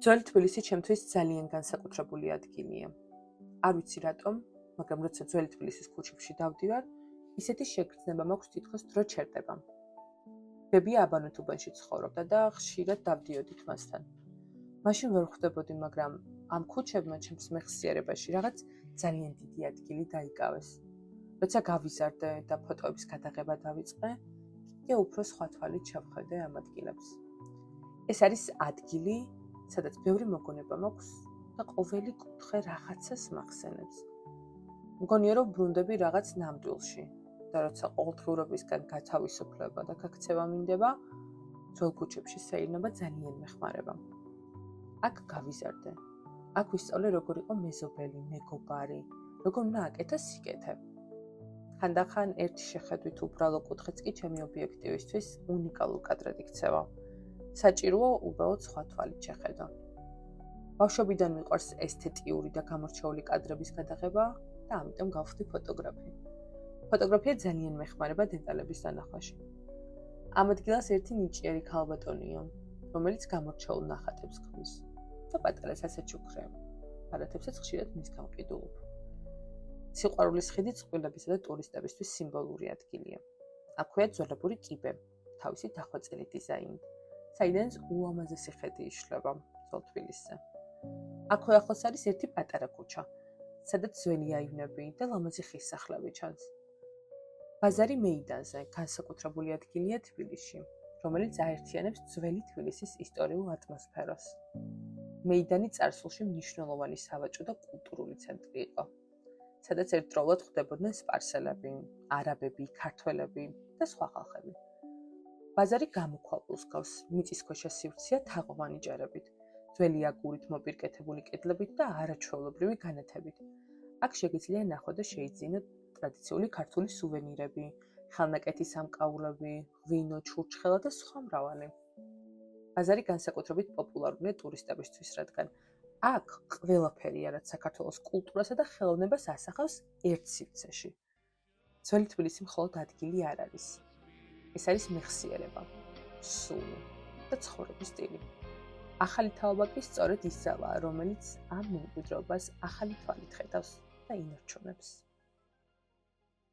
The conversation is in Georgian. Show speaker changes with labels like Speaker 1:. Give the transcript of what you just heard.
Speaker 1: ძველი თბილისი ჩემთვის ძალიან განსაკუთრებული ადგილია. არ ვიცი რატომ, მაგრამ როცა ძველი თბილისის ქუჩებში დავდივარ, ისეთი შეგრძნება მაქვს თითქოს დრო ჩერდება. ბებია აბანოთუბანში ცხოვრობდა და ხშირად დავდიოდით მასთან. მაშინ ვერ ხვდებოდი, მაგრამ ამ ქუჩებმა ჩემს მეხსიერებაში რაღაც ძალიან დიდი ადგილი დაიკავეს. როცა გავიზარდე და ფოტოების გადაღება დავიწყე, კიდევ უფრო სხვა თვალით ჩავხედე ამ ადგილებს. ეს არის ადგილი, სადაც ბევრი მოგონება მაქვს და ყოველი კუთხე რაღაცას მახსენებს. მგონია, რომ ბრუნდები რაღაც ნამდვილში და როცა ყოველდღიურობისგან გათავისუფლება და გაქცევა მინდება, ძველ ქუჩებში სეირნობა ძალიან მეხმარება. აქ გავიზარდე. აქ ვისწავლე, როგორ იყო მეზობელი, მეგობარი, როგორ უნდა აკეთა სიკეთე. ხანდახან ერთი შეხედვით უბრალო კუთხეც კი ჩემი ობიექტივისთვის უნიკალურ კადრად იქცევა. საჭიროა უბრალოდ სხვა თვალით შეხედო. ბავშვობიდან მიყვარს ესთეტიური და გამორჩეული კადრების გადაღება და ამიტომ გავხდი ფოტოგრაფი. ფოტოგრაფია ძალიან მეხმარება დეტალების დანახვაში. ამ ადგილას ერთი ნიჭიერი ქალბატონია, რომელიც გამორჩეულ ნახატებს ქმნის და პატარა სასაჩუქრე ბარათებსაც ხშირად მის გამყიდულობ. სიყვარულის ხიდი წყვილებისა და ტურისტებისთვის სიმბოლური ადგილია. აქვეა ძველებური კიბე, თავისი დახვეწილი დიზაინით, საიდანაც ულამაზესი ხედი იშლება ძველ თბილისზე. აქვე ახლოს არის ერთი პატარა ქუჩა, სადაც ძველი აივნები და ლამაზი ხის სახლები ჩანს. ბაზარი მეიდანზე განსაკუთრებული ადგილია თბილისში, რომელიც აერთიანებს ძველი თბილისის ისტორიულ ატმოსფეროს. მეიდანი წარსულში მნიშვნელოვანი სავაჭრო და კულტურული ცენტრი იყო, სადაც ერთდროულად ხვდებოდნენ სპარსელები, არაბები, ქართველები და სხვა ხალხები. ბაზარი გამოქვაბულს გავს, მიწისქვეშა სივრცეა თაღოვანი ჭერებით, ძველი აგურით მოპირკეთებული კედლებით და არაჩვეულებრივი განათებით. აქ შეგიძლია ნახო და შეიძინო ტრადიციული ქართული სუვენირები, ხელნაკეთი სამკაულები, ღვინო, ჩურჩხელა და სხვა მრავალი. ბაზარი განსაკუთრებით პოპულარულია ტურისტებისთვის, რადგან აქ ყველაფერია, რაც საქართველოს კულტურასა და ხელოვნებას ასახავს ერთ სივრცეში. ძველი თბილისი მხოლოდ ადგილი არ არის. ეს არის მეხსიერება, სული და ცხოვრების სტილი. ახალი თაობა კი სწორედ ის ძალაა, რომელიც ამ მემკვიდრეობას ახალი თვალით ხედავს და ინარჩუნებს.